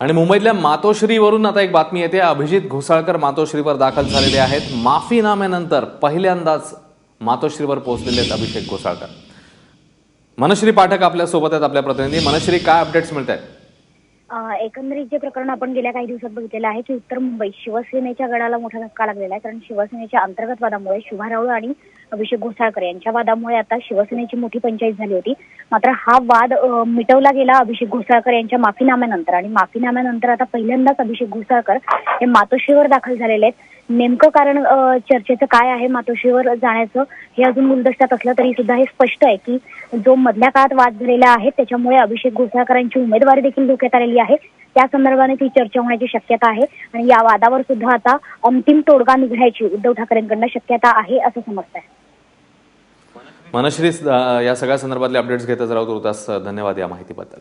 आणि मुंबईतल्या मातोश्रीवरून आता एक बातमी येते। अभिजित घोसाळकर मातोश्रीवर दाखल झालेले आहेत। माफीनाम्यानंतर पहिल्यांदाच मातोश्रीवर पोहोचलेले आहेत अभिषेक घोसाळकर। मनश्री पाठक आपल्या सोबत आहेत, आपल्या प्रतिनिधी। मनश्री, काय अपडेट्स मिळत आहेत? एकंदरीत जे प्रकरण आपण गेल्या काही दिवसात बघितलेलं आहे की उत्तर मुंबईत शिवसेनेच्या गडाला मोठा धक्का लागलेला आहे। कारण शिवसेनेच्या अंतर्गत वादामुळे शुभा राऊळ आणि अभिषेक घोसाळकर यांच्या वादामुळे आता शिवसेनेची मोठी पंचायत झाली होती। मात्र हा वाद मिटवला गेला अभिषेक घोसाळकर यांच्या माफीनाम्यानंतर, आणि माफीनाम्यानंतर आता पहिल्यांदाच अभिषेक घोसाळकर हे मातोश्रीवर दाखल झालेले आहेत। नेमकं कारण चर्चेचं काय आहे मातोश्रीवर जाण्याचं हे अजून गुलदस्त्यात असलं तरी सुद्धा हे स्पष्ट आहे की जो मधल्या काळात वाद झालेला आहे त्याच्यामुळे अभिषेक घोसाळकरांची उमेदवारी देखील धोक्यात आलेली आहे। त्या संदर्भाने ती चर्चा होण्याची शक्यता आहे आणि या वादावर सुद्धा आता अंतिम तोडगा निघण्याची उद्धव ठाकरेंकडून शक्यता आहे असं समजतंय। मनश्री, या सगळ्या संदर्भातले अपडेट्स घेतच राहू। तुर्तास धन्यवाद या माहितीबद्दल।